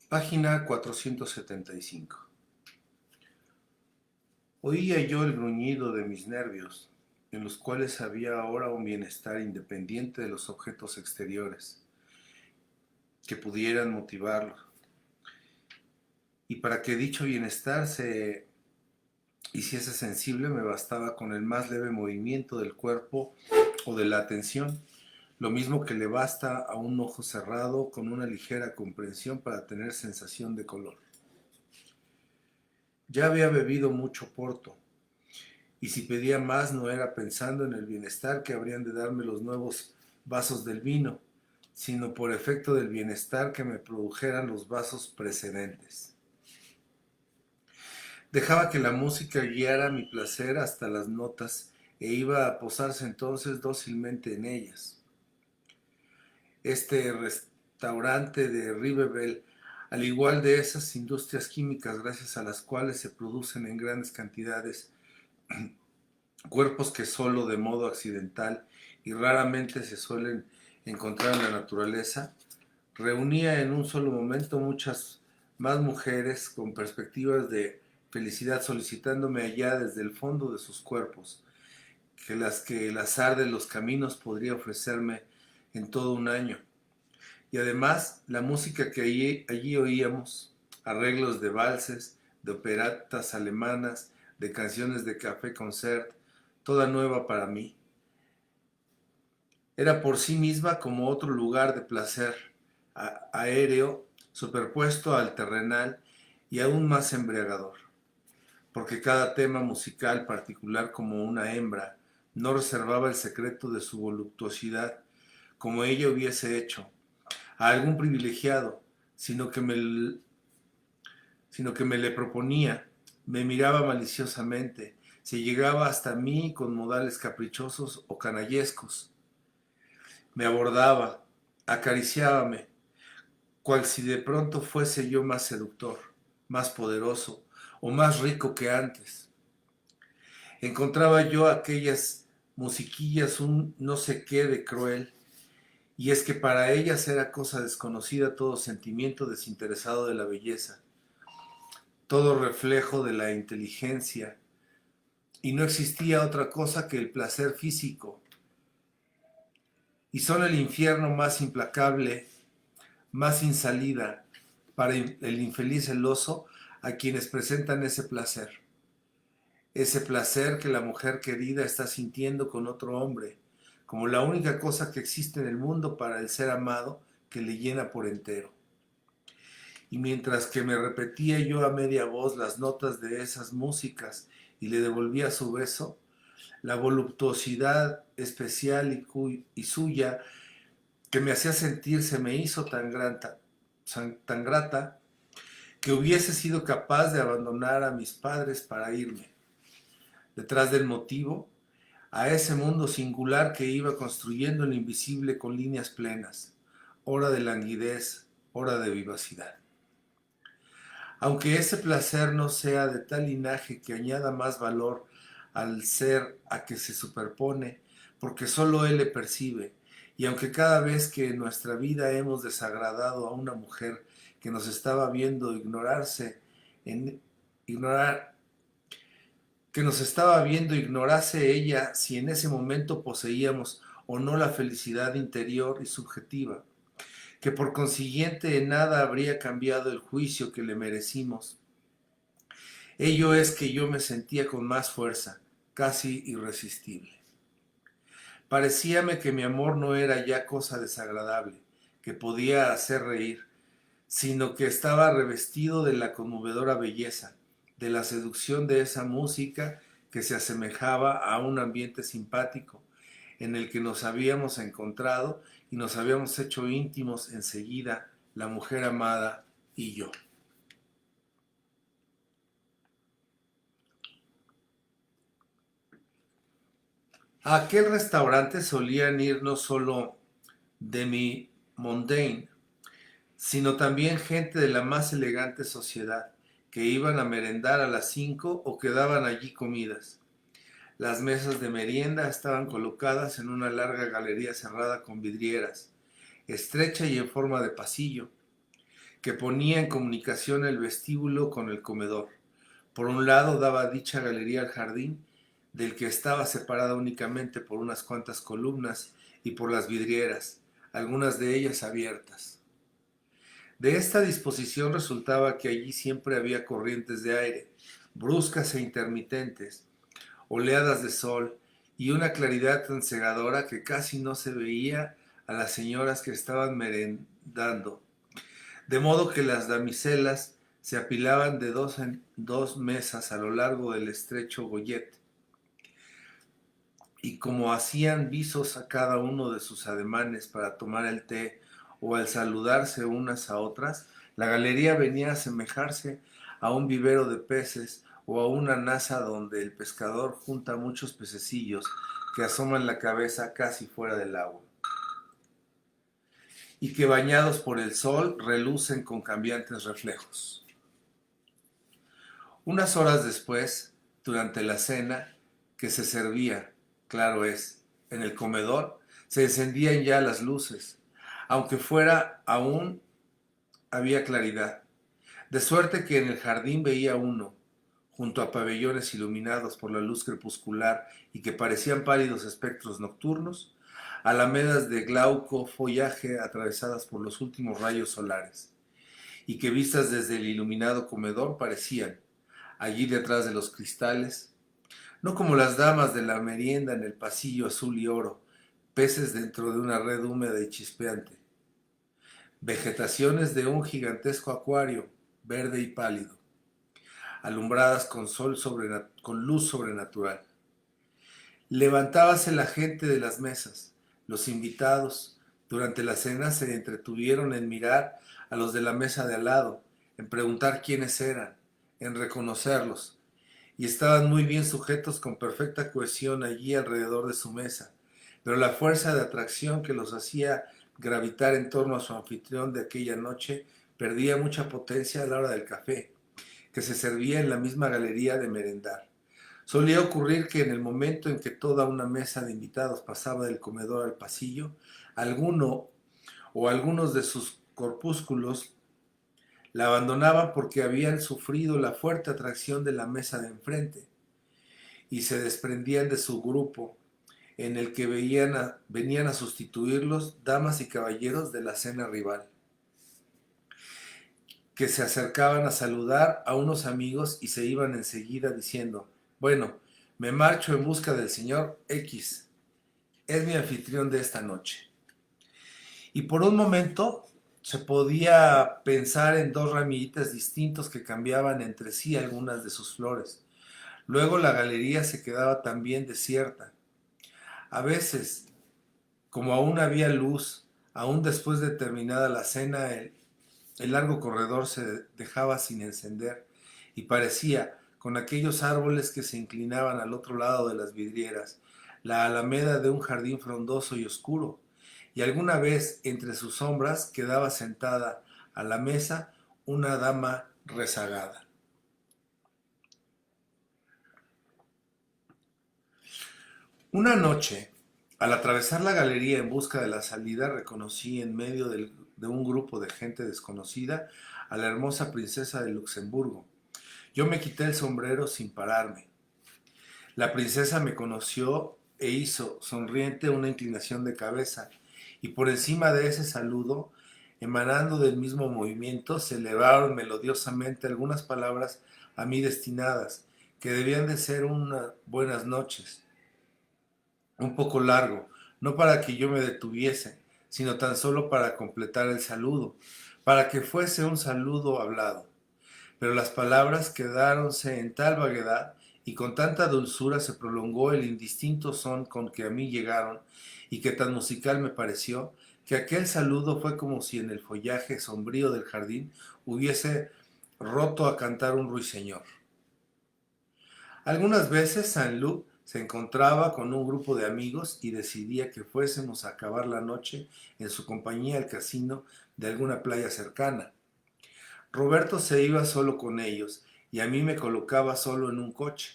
Página 475. Oía yo el gruñido de mis nervios, en los cuales había ahora un bienestar independiente de los objetos exteriores que pudieran motivarlo. Y para que dicho bienestar se hiciese sensible, me bastaba con el más leve movimiento del cuerpo o de la atención, lo mismo que le basta a un ojo cerrado con una ligera comprensión para tener sensación de color. Ya había bebido mucho porto, y si pedía más no era pensando en el bienestar que habrían de darme los nuevos vasos del vino, sino por efecto del bienestar que me produjeran los vasos precedentes. Dejaba que la música guiara mi placer hasta las notas e iba a posarse entonces dócilmente en ellas. Este restaurante de Riverville, al igual de esas industrias químicas gracias a las cuales se producen en grandes cantidades cuerpos que solo de modo accidental y raramente se suelen encontrar en la naturaleza, reunía en un solo momento muchas más mujeres con perspectivas de felicidad solicitándome allá desde el fondo de sus cuerpos, que las que el azar de los caminos podría ofrecerme en todo un año. Y además, la música que allí oíamos, arreglos de valses, de operatas alemanas, de canciones de café-concert, toda nueva para mí. Era por sí misma como otro lugar de placer aéreo, superpuesto al terrenal y aún más embriagador, porque cada tema musical particular como una hembra no reservaba el secreto de su voluptuosidad, como ella hubiese hecho, a algún privilegiado, sino que me le proponía, me miraba maliciosamente, se llegaba hasta mí con modales caprichosos o canallescos, me abordaba, acariciábame, cual si de pronto fuese yo más seductor, más poderoso o más rico que antes. Encontraba yo aquellas musiquillas un no sé qué de cruel, y es que para ellas era cosa desconocida todo sentimiento desinteresado de la belleza, todo reflejo de la inteligencia, y no existía otra cosa que el placer físico, y son el infierno más implacable, más sin salida para el infeliz celoso a quienes presentan ese placer que la mujer querida está sintiendo con otro hombre, como la única cosa que existe en el mundo para el ser amado que le llena por entero. Y mientras que me repetía yo a media voz las notas de esas músicas y le devolvía su beso, la voluptuosidad especial y suya que me hacía sentir se me hizo tan grata que hubiese sido capaz de abandonar a mis padres para irme, detrás del motivo, a ese mundo singular que iba construyendo el invisible con líneas plenas, hora de languidez, hora de vivacidad. Aunque ese placer no sea de tal linaje que añada más valor al ser a que se superpone, porque solo él le percibe, y aunque cada vez que en nuestra vida hemos desagradado a una mujer que nos estaba viendo ignorar, que nos estaba viendo ignorase ella si en ese momento poseíamos o no la felicidad interior y subjetiva, que por consiguiente en nada habría cambiado el juicio que le merecimos. Ello es que yo me sentía con más fuerza, casi irresistible. Parecíame que mi amor no era ya cosa desagradable, que podía hacer reír, sino que estaba revestido de la conmovedora belleza, de la seducción de esa música que se asemejaba a un ambiente simpático en el que nos habíamos encontrado y nos habíamos hecho íntimos enseguida, la mujer amada y yo. A aquel restaurante solían ir no solo demi mondaine, sino también gente de la más elegante sociedad, que iban a merendar a las 5 o quedaban allí comidas. Las mesas de merienda estaban colocadas en una larga galería cerrada con vidrieras, estrecha y en forma de pasillo, que ponía en comunicación el vestíbulo con el comedor. Por un lado daba dicha galería al jardín, del que estaba separada únicamente por unas cuantas columnas y por las vidrieras, algunas de ellas abiertas. De esta disposición resultaba que allí siempre había corrientes de aire, bruscas e intermitentes, oleadas de sol y una claridad tan cegadora que casi no se veía a las señoras que estaban merendando, de modo que las damiselas se apilaban de dos en dos mesas a lo largo del estrecho gollete, y como hacían visos a cada uno de sus ademanes para tomar el té o al saludarse unas a otras, la galería venía a asemejarse a un vivero de peces o a una nasa donde el pescador junta muchos pececillos que asoman la cabeza casi fuera del agua y que bañados por el sol relucen con cambiantes reflejos. Unas horas después, durante la cena, que se servía, claro es, en el comedor, se encendían ya las luces, aunque fuera aún había claridad, de suerte que en el jardín veía uno, junto a pabellones iluminados por la luz crepuscular y que parecían pálidos espectros nocturnos, alamedas de glauco follaje atravesadas por los últimos rayos solares, y que vistas desde el iluminado comedor parecían, allí detrás de los cristales, no como las damas de la merienda en el pasillo azul y oro, peces dentro de una red húmeda y chispeante, vegetaciones de un gigantesco acuario, verde y pálido, alumbradas con luz sobrenatural. Levantábase la gente de las mesas. Los invitados durante la cena se entretuvieron en mirar a los de la mesa de al lado, en preguntar quiénes eran, en reconocerlos, y estaban muy bien sujetos con perfecta cohesión allí alrededor de su mesa, pero la fuerza de atracción que los hacía gravitar en torno a su anfitrión de aquella noche perdía mucha potencia a la hora del café, que se servía en la misma galería de merendar. Solía ocurrir que en el momento en que toda una mesa de invitados pasaba del comedor al pasillo, alguno o algunos de sus corpúsculos la abandonaban porque habían sufrido la fuerte atracción de la mesa de enfrente y se desprendían de su grupo en el que venían a sustituirlos damas y caballeros de la cena rival, que se acercaban a saludar a unos amigos y se iban enseguida diciendo: bueno, me marcho en busca del señor X, es mi anfitrión de esta noche. Y por un momento se podía pensar en dos ramillitas distintos que cambiaban entre sí algunas de sus flores. Luego la galería se quedaba también desierta. A veces, como aún había luz, aún después de terminada la cena, el largo corredor se dejaba sin encender y parecía, con aquellos árboles que se inclinaban al otro lado de las vidrieras, la alameda de un jardín frondoso y oscuro, y alguna vez entre sus sombras quedaba sentada a la mesa una dama rezagada. Una noche, al atravesar la galería en busca de la salida, reconocí en medio de un grupo de gente desconocida a la hermosa princesa de Luxemburgo. Yo me quité el sombrero sin pararme. La princesa me conoció e hizo, sonriente, una inclinación de cabeza, y por encima de ese saludo, emanando del mismo movimiento, se elevaron melodiosamente algunas palabras a mí destinadas, que debían de ser unas buenas noches, un poco largo, no para que yo me detuviese, sino tan solo para completar el saludo, para que fuese un saludo hablado. Pero las palabras quedáronse en tal vaguedad y con tanta dulzura se prolongó el indistinto son con que a mí llegaron y que tan musical me pareció, que aquel saludo fue como si en el follaje sombrío del jardín hubiese roto a cantar un ruiseñor. Algunas veces Saint-Loup se encontraba con un grupo de amigos y decidía que fuésemos a acabar la noche en su compañía al casino de alguna playa cercana. Roberto se iba solo con ellos y a mí me colocaba solo en un coche,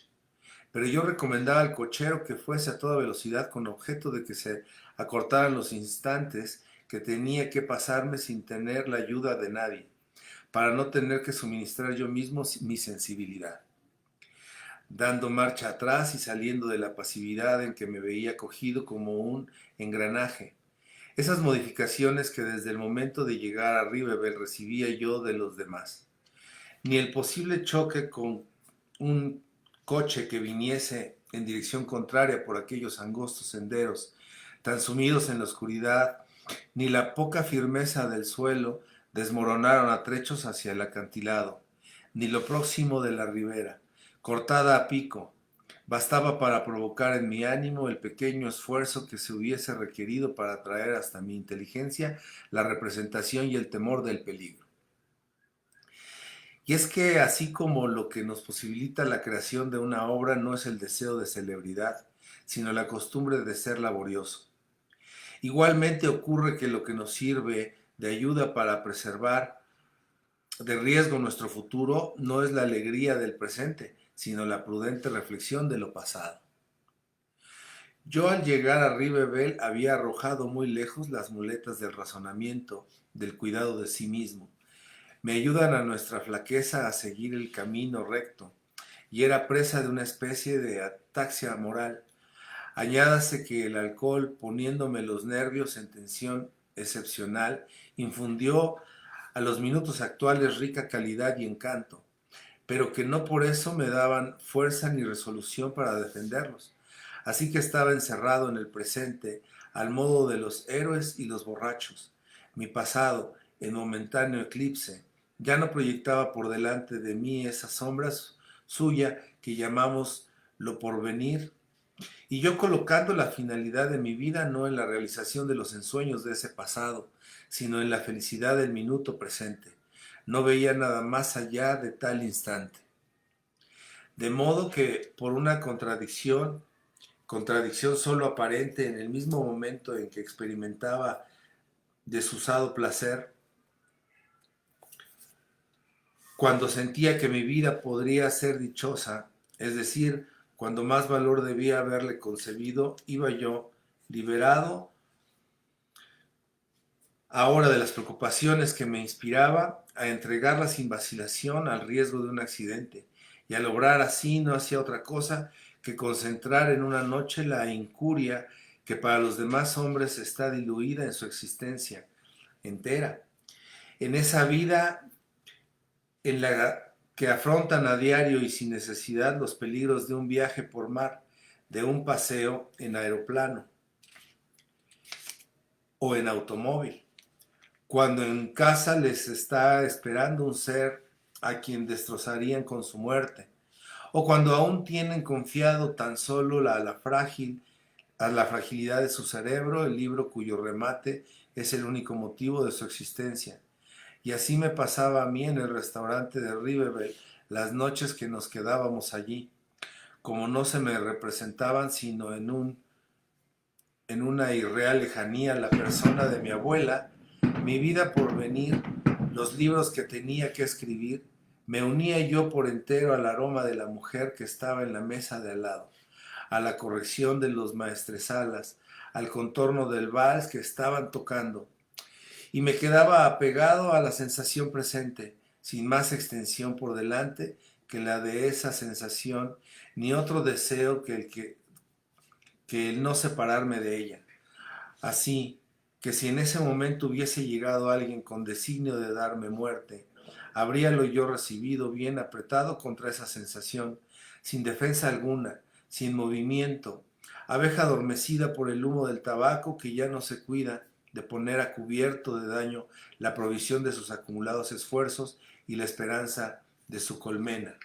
pero yo recomendaba al cochero que fuese a toda velocidad con objeto de que se acortaran los instantes que tenía que pasarme sin tener la ayuda de nadie. para no tener que suministrar yo mismo mi sensibilidad, dando marcha atrás y saliendo de la pasividad en que me veía cogido como un engranaje. Esas modificaciones que desde el momento de llegar a Riverville recibía yo de los demás. Ni el posible choque con un coche que viniese en dirección contraria por aquellos angostos senderos, tan sumidos en la oscuridad, ni la poca firmeza del suelo desmoronaron a trechos hacia el acantilado, ni lo próximo de la ribera, cortada a pico, bastaba para provocar en mi ánimo el pequeño esfuerzo que se hubiese requerido para atraer hasta mi inteligencia la representación y el temor del peligro. Y es que así como lo que nos posibilita la creación de una obra no es el deseo de celebridad, sino la costumbre de ser laborioso. Igualmente ocurre que lo que nos sirve de ayuda para preservar de riesgo nuestro futuro no es la alegría del presente, sino la prudente reflexión de lo pasado. Yo al llegar a Riverville había arrojado muy lejos las muletas del razonamiento, del cuidado de sí mismo. Me ayudan a nuestra flaqueza a seguir el camino recto, y era presa de una especie de ataxia moral. Añádase que el alcohol, poniéndome los nervios en tensión excepcional, infundió a los minutos actuales rica calidad y encanto, pero que no por eso me daban fuerza ni resolución para defenderlos. Así que estaba encerrado en el presente, al modo de los héroes y los borrachos. Mi pasado, en momentáneo eclipse, ya no proyectaba por delante de mí esa sombra suya que llamamos lo porvenir, y yo colocando la finalidad de mi vida no en la realización de los ensueños de ese pasado, sino en la felicidad del minuto presente. No veía nada más allá de tal instante. De modo que por una contradicción solo aparente en el mismo momento en que experimentaba desusado placer, cuando sentía que mi vida podría ser dichosa, es decir, cuando más valor debía haberle concebido, iba yo, liberado ahora de las preocupaciones que me inspiraba, a entregarla sin vacilación al riesgo de un accidente, y a lograr así no hacía otra cosa que concentrar en una noche la incuria que para los demás hombres está diluida en su existencia entera, en esa vida en la que afrontan a diario y sin necesidad los peligros de un viaje por mar, de un paseo en aeroplano o en automóvil, cuando en casa les está esperando un ser a quien destrozarían con su muerte, o cuando aún tienen confiado tan solo a la fragilidad de su cerebro, el libro cuyo remate es el único motivo de su existencia. Y así me pasaba a mí en el restaurante de Riverville las noches que nos quedábamos allí, como no se me representaban sino en una irreal lejanía la persona de mi abuela, mi vida por venir, los libros que tenía que escribir, me unía yo por entero al aroma de la mujer que estaba en la mesa de al lado, a la corrección de los maestresalas, al contorno del vals que estaban tocando, y me quedaba apegado a la sensación presente, sin más extensión por delante que la de esa sensación, ni otro deseo que el no separarme de ella. Así que si en ese momento hubiese llegado alguien con designio de darme muerte, habríalo yo recibido bien apretado contra esa sensación, sin defensa alguna, sin movimiento, abeja adormecida por el humo del tabaco que ya no se cuida de poner a cubierto de daño la provisión de sus acumulados esfuerzos y la esperanza de su colmena.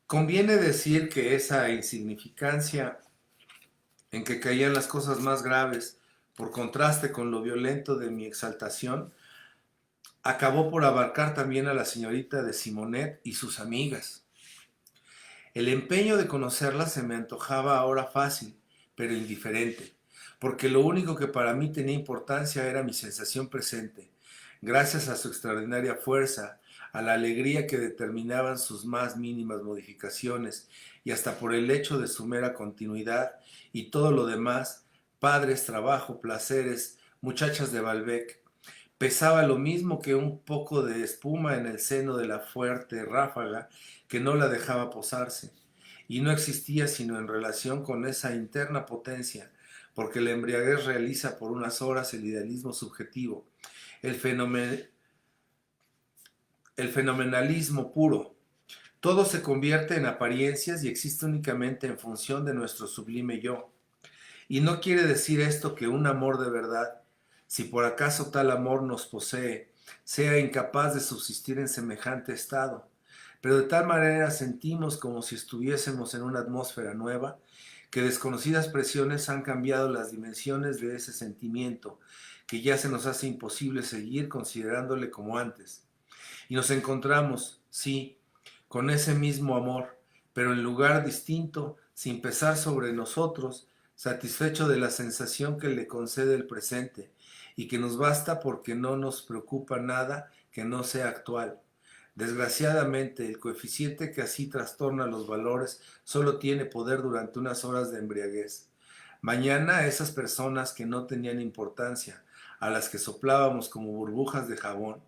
Conviene decir que esa insignificancia en que caían las cosas más graves, por contraste con lo violento de mi exaltación, acabó por abarcar también a la señorita de Simonet y sus amigas. El empeño de conocerlas se me antojaba ahora fácil, pero indiferente, porque lo único que para mí tenía importancia era mi sensación presente, gracias a su extraordinaria fuerza, a la alegría que determinaban sus más mínimas modificaciones y hasta por el hecho de su mera continuidad, y todo lo demás padres, trabajo, placeres, muchachas de Balbec. Pesaba lo mismo que un poco de espuma en el seno de la fuerte ráfaga que no la dejaba posarse, y no existía sino en relación con esa interna potencia, porque la embriaguez realiza por unas horas el idealismo subjetivo, el, el fenomenalismo puro. Todo se convierte en apariencias y existe únicamente en función de nuestro sublime yo. Y no quiere decir esto que un amor de verdad, si por acaso tal amor nos posee, sea incapaz de subsistir en semejante estado. Pero de tal manera sentimos como si estuviésemos en una atmósfera nueva, que desconocidas presiones han cambiado las dimensiones de ese sentimiento, que ya se nos hace imposible seguir considerándole como antes. Y nos encontramos, sí, con ese mismo amor, pero en lugar distinto, sin pesar sobre nosotros, satisfecho de la sensación que le concede el presente, y que nos basta porque no nos preocupa nada que no sea actual. Desgraciadamente, el coeficiente que así trastorna los valores solo tiene poder durante unas horas de embriaguez. Mañana esas personas que no tenían importancia, a las que soplábamos como burbujas de jabón,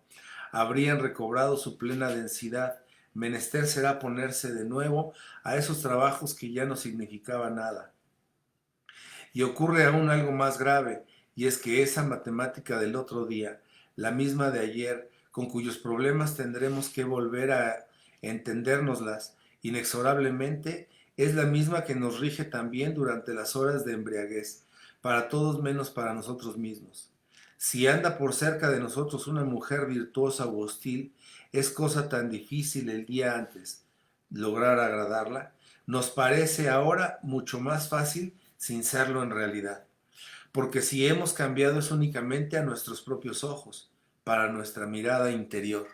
habrían recobrado su plena densidad. Menester será ponerse de nuevo a esos trabajos que ya no significaban nada. Y ocurre aún algo más grave, y es que esa matemática del otro día, la misma de ayer, con cuyos problemas tendremos que volver a entendérnoslas inexorablemente, es la misma que nos rige también durante las horas de embriaguez, para todos menos para nosotros mismos. Si anda por cerca de nosotros una mujer virtuosa u hostil, es cosa tan difícil el día antes lograr agradarla, nos parece ahora mucho más fácil sin serlo en realidad. Porque si hemos cambiado es únicamente a nuestros propios ojos, para nuestra mirada interior.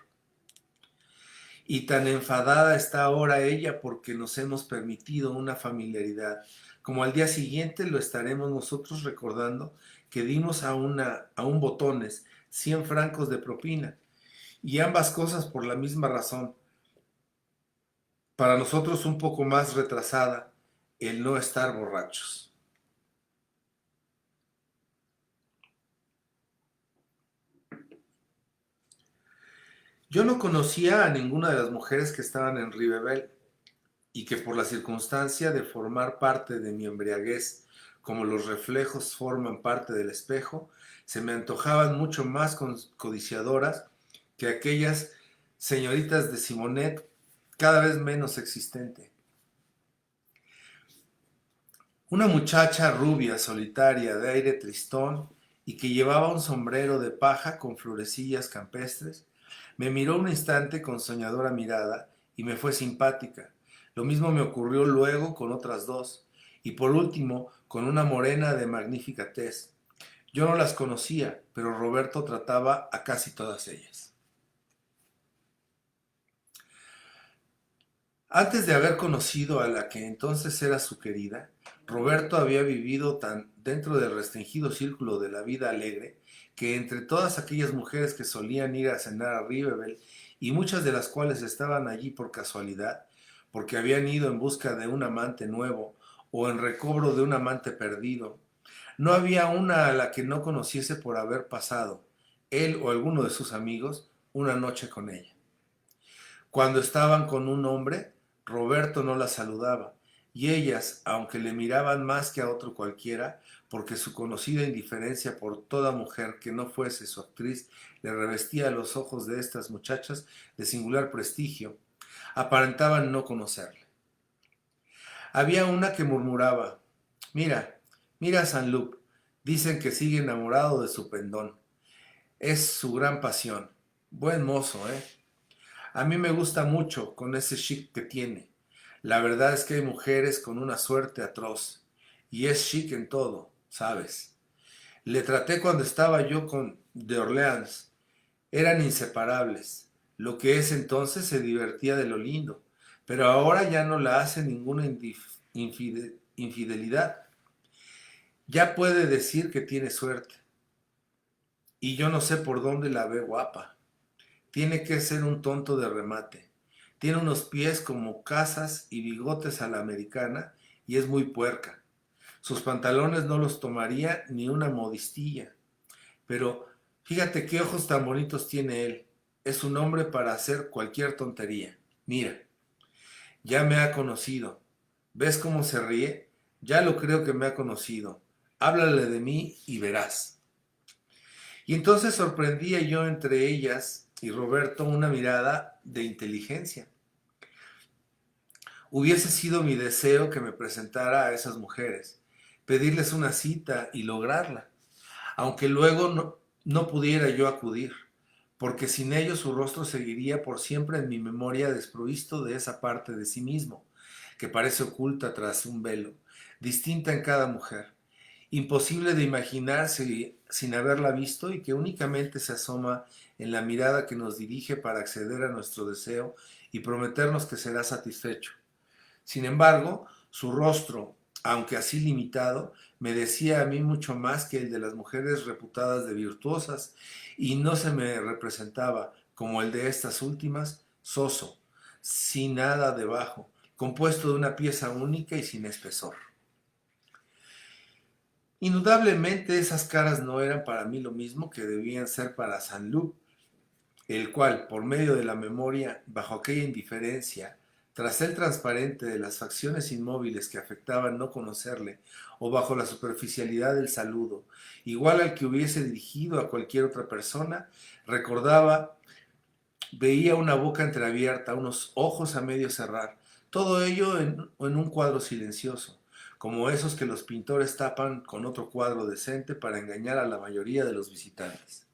Y tan enfadada está ahora ella porque nos hemos permitido una familiaridad, como al día siguiente lo estaremos nosotros recordando que dimos a un botones 100 francos de propina, y ambas cosas por la misma razón. Para nosotros un poco más retrasada, el no estar borrachos. Yo no conocía a ninguna de las mujeres que estaban en Ribebel, y que por la circunstancia de formar parte de mi embriaguez, como los reflejos forman parte del espejo, se me antojaban mucho más codiciadoras que aquellas señoritas de Simonet, cada vez menos existente. Una muchacha rubia, solitaria, de aire tristón, y que llevaba un sombrero de paja con florecillas campestres, me miró un instante con soñadora mirada y me fue simpática. Lo mismo me ocurrió luego con otras dos, y por último con una morena de magnífica tez. Yo no las conocía, pero Roberto trataba a casi todas ellas. Antes de haber conocido a la que entonces era su querida, Roberto había vivido tan dentro del restringido círculo de la vida alegre que entre todas aquellas mujeres que solían ir a cenar a Rivebel, y muchas de las cuales estaban allí por casualidad, porque habían ido en busca de un amante nuevo o en recobro de un amante perdido, no había una a la que no conociese por haber pasado, él o alguno de sus amigos, una noche con ella. Cuando estaban con un hombre, Roberto no las saludaba, y ellas, aunque le miraban más que a otro cualquiera, porque su conocida indiferencia por toda mujer que no fuese su actriz le revestía los ojos de estas muchachas de singular prestigio, aparentaban no conocerle. Había una que murmuraba: mira, mira a San Luc, dicen que sigue enamorado de su pendón. Es su gran pasión. Buen mozo, ¿eh? A mí me gusta mucho con ese chic que tiene. La verdad es que hay mujeres con una suerte atroz. Y es chic en todo, ¿sabes? Le traté cuando estaba yo con de Orleans. Eran inseparables. Lo que es entonces se divertía de lo lindo. Pero ahora ya no la hace ninguna infidelidad. Ya puede decir que tiene suerte. Y yo no sé por dónde la ve guapa. Tiene que ser un tonto de remate. Tiene unos pies como casas y bigotes a la americana y es muy puerca. Sus pantalones no los tomaría ni una modistilla. Pero fíjate qué ojos tan bonitos tiene él. Es un hombre para hacer cualquier tontería. Mira, ya me ha conocido. ¿Ves cómo se ríe? Ya lo creo que me ha conocido. Háblale de mí y verás. Y entonces sorprendía yo entre ellas y Roberto una mirada de inteligencia. Hubiese sido mi deseo que me presentara a esas mujeres, pedirles una cita y lograrla, aunque luego no pudiera yo acudir, porque sin ello su rostro seguiría por siempre en mi memoria desprovisto de esa parte de sí mismo, que parece oculta tras un velo, distinta en cada mujer, imposible de imaginarse sin haberla visto y que únicamente se asoma en la mirada que nos dirige para acceder a nuestro deseo y prometernos que será satisfecho. Sin embargo, su rostro, aunque así limitado, me decía a mí mucho más que el de las mujeres reputadas de virtuosas, y no se me representaba, como el de estas últimas, soso, sin nada debajo, compuesto de una pieza única y sin espesor. Indudablemente esas caras no eran para mí lo mismo que debían ser para Saint-Loup, el cual, por medio de la memoria, bajo aquella indiferencia, tras el transparente de las facciones inmóviles que afectaban no conocerle, o bajo la superficialidad del saludo, igual al que hubiese dirigido a cualquier otra persona, recordaba, veía una boca entreabierta, unos ojos a medio cerrar, todo ello en un cuadro silencioso, como esos que los pintores tapan con otro cuadro decente para engañar a la mayoría de los visitantes.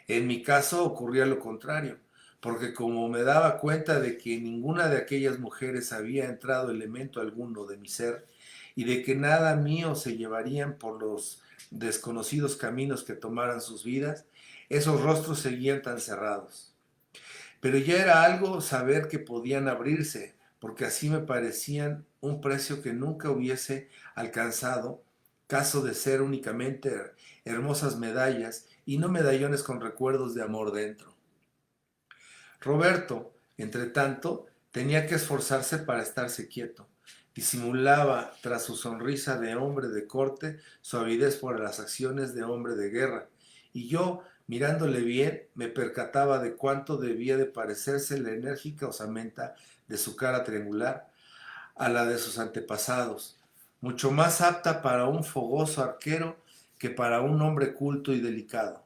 En mi caso ocurría lo contrario, porque como me daba cuenta de que ninguna de aquellas mujeres había entrado elemento alguno de mi ser y de que nada mío se llevarían por los desconocidos caminos que tomaran sus vidas, esos rostros seguían tan cerrados. Pero ya era algo saber que podían abrirse, porque así me parecían un precio que nunca hubiese alcanzado, caso de ser únicamente hermosas medallas y no medallones con recuerdos de amor dentro. Roberto, entre tanto, tenía que esforzarse para estarse quieto. Disimulaba tras su sonrisa de hombre de corte su avidez por las acciones de hombre de guerra, y yo, mirándole bien, me percataba de cuánto debía de parecerse la enérgica osamenta de su cara triangular a la de sus antepasados, mucho más apta para un fogoso arquero que para un hombre culto y delicado.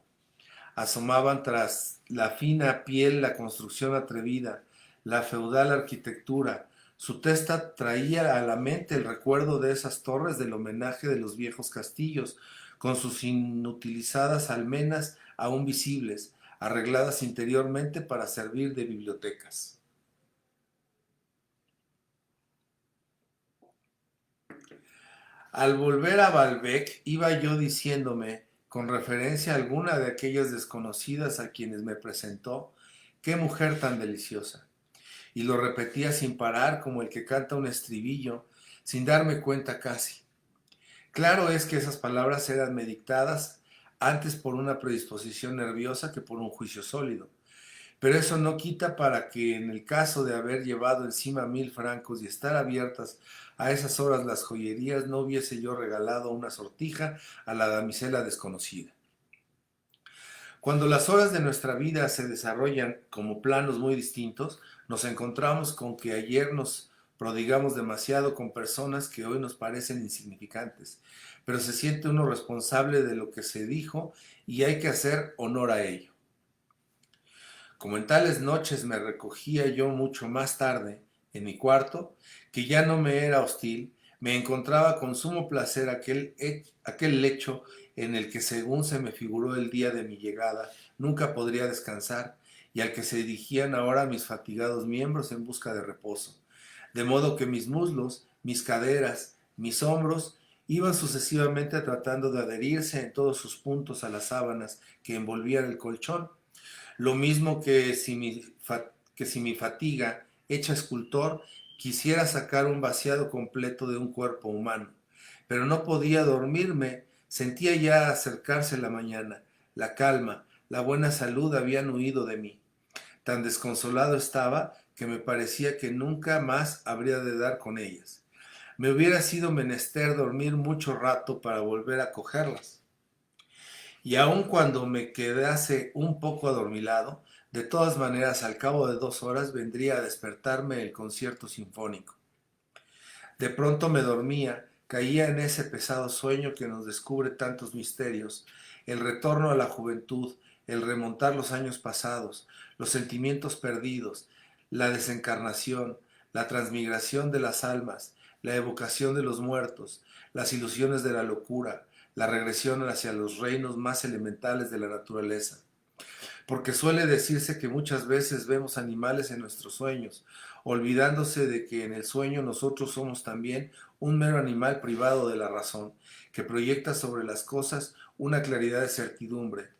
Asomaban tras la fina piel la construcción atrevida, la feudal arquitectura. Su testa traía a la mente el recuerdo de esas torres del homenaje de los viejos castillos, con sus inutilizadas almenas aún visibles, arregladas interiormente para servir de bibliotecas. Al volver a Balbec, iba yo diciéndome, con referencia a alguna de aquellas desconocidas a quienes me presentó, qué mujer tan deliciosa. Y lo repetía sin parar como el que canta un estribillo, sin darme cuenta casi. Claro es que esas palabras eran meditadas antes por una predisposición nerviosa que por un juicio sólido. Pero eso no quita para que en el caso de haber llevado encima 1000 francos y estar abiertas a esas horas las joyerías, no hubiese yo regalado una sortija a la damisela desconocida. Cuando las horas de nuestra vida se desarrollan como planos muy distintos, nos encontramos con que ayer nos prodigamos demasiado con personas que hoy nos parecen insignificantes, pero se siente uno responsable de lo que se dijo y hay que hacer honor a ello. Como en tales noches me recogía yo mucho más tarde en mi cuarto, que ya no me era hostil, me encontraba con sumo placer aquel lecho en el que, según se me figuró el día de mi llegada, nunca podría descansar, y al que se dirigían ahora mis fatigados miembros en busca de reposo. De modo que mis muslos, mis caderas, mis hombros iban sucesivamente tratando de adherirse en todos sus puntos a las sábanas que envolvían el colchón, lo mismo que si mi fatiga, hecha escultor, quisiera sacar un vaciado completo de un cuerpo humano. Pero no podía dormirme, sentía ya acercarse la mañana, la calma, la buena salud habían huido de mí. Tan desconsolado estaba que me parecía que nunca más habría de dar con ellas. me hubiera sido menester dormir mucho rato para volver a cogerlas. Y aun cuando me quedase un poco adormilado, de todas maneras al cabo de 2 horas vendría a despertarme el concierto sinfónico. De pronto me dormía, caía en ese pesado sueño que nos descubre tantos misterios, el retorno a la juventud, el remontar los años pasados, los sentimientos perdidos, la desencarnación, la transmigración de las almas, la evocación de los muertos, las ilusiones de la locura, la regresión hacia los reinos más elementales de la naturaleza. Porque suele decirse que muchas veces vemos animales en nuestros sueños, olvidándose de que en el sueño nosotros somos también un mero animal privado de la razón, que proyecta sobre las cosas una claridad de certidumbre.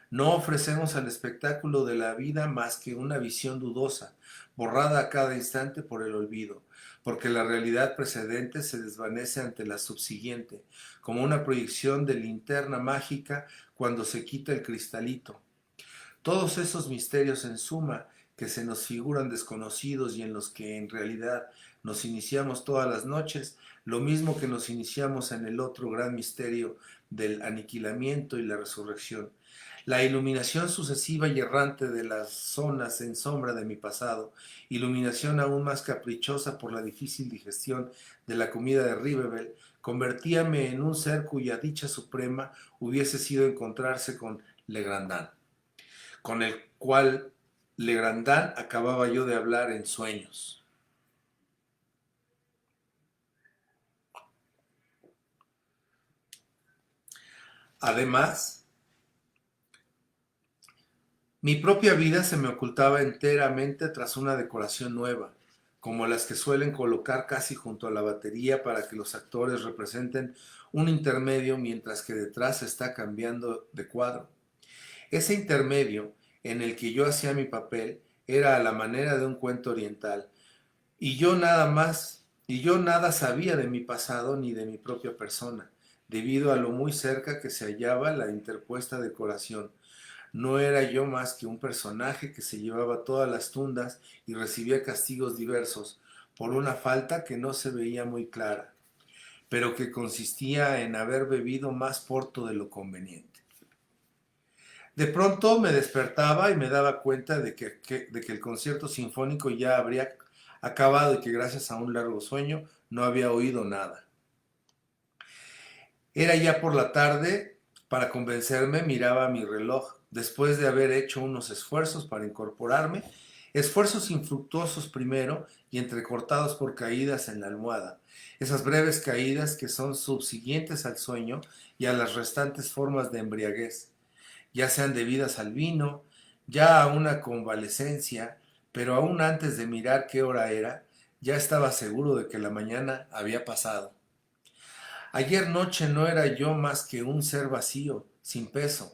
No ofrecemos al espectáculo de la vida más que una visión dudosa, borrada a cada instante por el olvido, porque la realidad precedente se desvanece ante la subsiguiente, como una proyección de linterna mágica cuando se quita el cristalito. Todos esos misterios en suma que se nos figuran desconocidos y en los que en realidad nos iniciamos todas las noches, lo mismo que nos iniciamos en el otro gran misterio del aniquilamiento y la resurrección. La iluminación sucesiva y errante de las zonas en sombra de mi pasado, iluminación aún más caprichosa por la difícil digestión de la comida de Rivebel, convertíame en un ser cuya dicha suprema hubiese sido encontrarse con Legrandin, con el cual Legrandin acababa yo de hablar en sueños. Además, mi propia vida se me ocultaba enteramente tras una decoración nueva, como las que suelen colocar casi junto a la batería para que los actores representen un intermedio mientras que detrás está cambiando de cuadro. Ese intermedio en el que yo hacía mi papel era a la manera de un cuento oriental, y yo nada sabía de mi pasado ni de mi propia persona, debido a lo muy cerca que se hallaba la interpuesta decoración. No era yo más que un personaje que se llevaba todas las tundas y recibía castigos diversos por una falta que no se veía muy clara, pero que consistía en haber bebido más porto de lo conveniente. De pronto me despertaba y me daba cuenta de que el concierto sinfónico ya habría acabado y que gracias a un largo sueño no había oído nada. Era ya por la tarde. Para convencerme miraba mi reloj. Después de haber hecho unos esfuerzos para incorporarme, esfuerzos infructuosos primero y entrecortados por caídas en la almohada, esas breves caídas que son subsiguientes al sueño y a las restantes formas de embriaguez, ya sean debidas al vino, ya a una convalecencia, pero aún antes de mirar qué hora era, ya estaba seguro de que la mañana había pasado. Ayer noche no era yo más que un ser vacío, sin peso,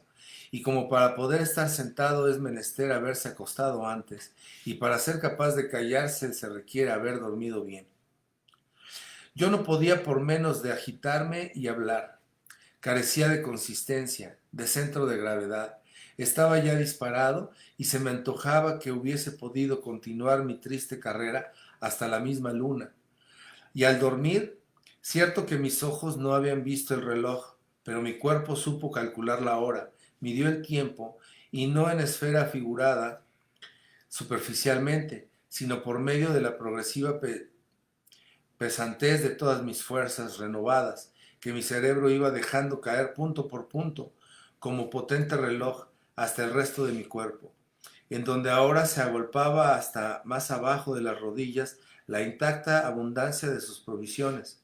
y como para poder estar sentado es menester haberse acostado antes, y para ser capaz de callarse se requiere haber dormido bien. Yo no podía por menos de agitarme y hablar. Carecía de consistencia, de centro de gravedad. Estaba ya disparado y se me antojaba que hubiese podido continuar mi triste carrera hasta la misma luna. Y al dormir, cierto que mis ojos no habían visto el reloj, pero mi cuerpo supo calcular la hora, midió el tiempo, y no en esfera figurada superficialmente, sino por medio de la progresiva pesantez de todas mis fuerzas renovadas, que mi cerebro iba dejando caer punto por punto, como potente reloj, hasta el resto de mi cuerpo, en donde ahora se agolpaba hasta más abajo de las rodillas la intacta abundancia de sus provisiones.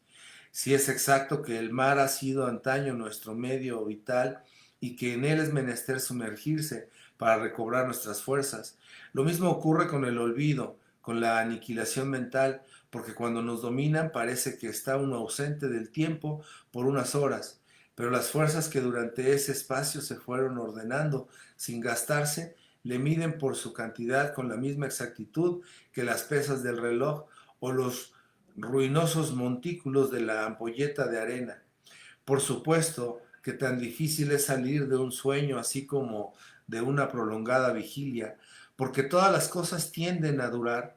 Si es exacto que el mar ha sido antaño nuestro medio vital y que en él es menester sumergirse para recobrar nuestras fuerzas, lo mismo ocurre con el olvido, con la aniquilación mental, porque cuando nos dominan parece que está uno ausente del tiempo por unas horas, pero las fuerzas que durante ese espacio se fueron ordenando sin gastarse, le miden por su cantidad con la misma exactitud que las pesas del reloj o los ruinosos montículos de la ampolleta de arena. Por supuesto que tan difícil es salir de un sueño así como de una prolongada vigilia, porque todas las cosas tienden a durar,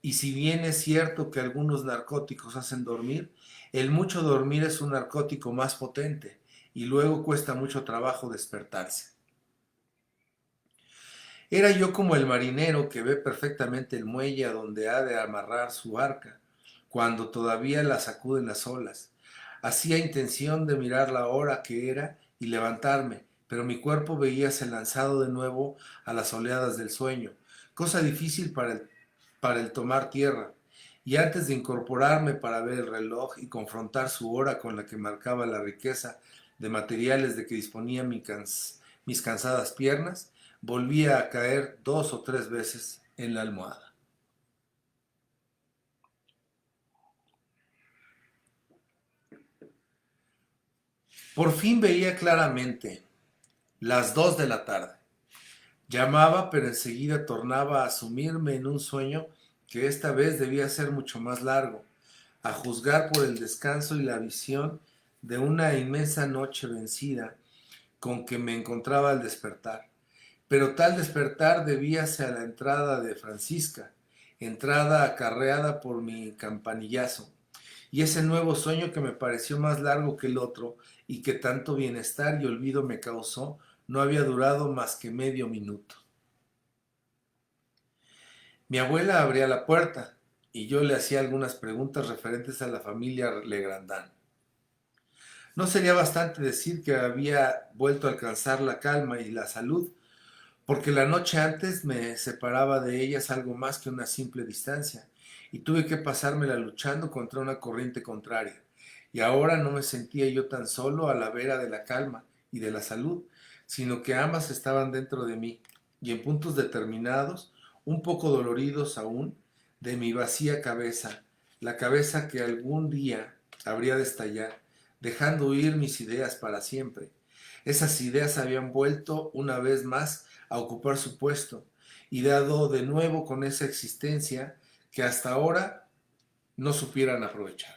y si bien es cierto que algunos narcóticos hacen dormir, El mucho dormir es un narcótico más potente y luego cuesta mucho trabajo despertarse. Era yo como el marinero que ve perfectamente el muelle a donde ha de amarrar su barca, cuando todavía la sacuden las olas. Hacía intención de mirar la hora que era y levantarme, pero mi cuerpo veíase lanzado de nuevo a las oleadas del sueño, cosa difícil para el tomar tierra. Y antes de incorporarme para ver el reloj y confrontar su hora con la que marcaba la riqueza de materiales de que disponía mis cansadas piernas, volvía a caer 2 o 3 veces en la almohada. Por fin veía claramente, las 2 de la tarde. Llamaba, pero enseguida tornaba a sumirme en un sueño que esta vez debía ser mucho más largo, a juzgar por el descanso y la visión de una inmensa noche vencida con que me encontraba al despertar. Pero tal despertar debíase a la entrada de Francisca, entrada acarreada por mi campanillazo, y ese nuevo sueño que me pareció más largo que el otro y que tanto bienestar y olvido me causó, no había durado más que medio minuto. Mi abuela abría la puerta y yo le hacía algunas preguntas referentes a la familia Legrandán. No sería bastante decir que había vuelto a alcanzar la calma y la salud, porque la noche antes me separaba de ellas algo más que una simple distancia, y tuve que pasármela luchando contra una corriente contraria. Y ahora no me sentía yo tan solo a la vera de la calma y de la salud, sino que ambas estaban dentro de mí, y en puntos determinados, un poco doloridos aún, de mi vacía cabeza, la cabeza que algún día habría de estallar, dejando huir mis ideas para siempre. Esas ideas habían vuelto una vez más a ocupar su puesto y dado de nuevo con esa existencia que hasta ahora no supieran aprovechar.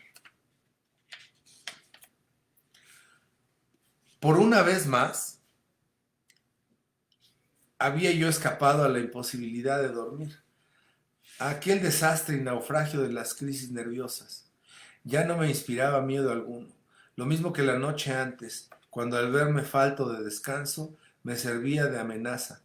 Por una vez más, había yo escapado a la imposibilidad de dormir, a aquel desastre y naufragio de las crisis nerviosas. Ya no me inspiraba miedo alguno, lo mismo que la noche antes, cuando al verme falto de descanso me servía de amenaza.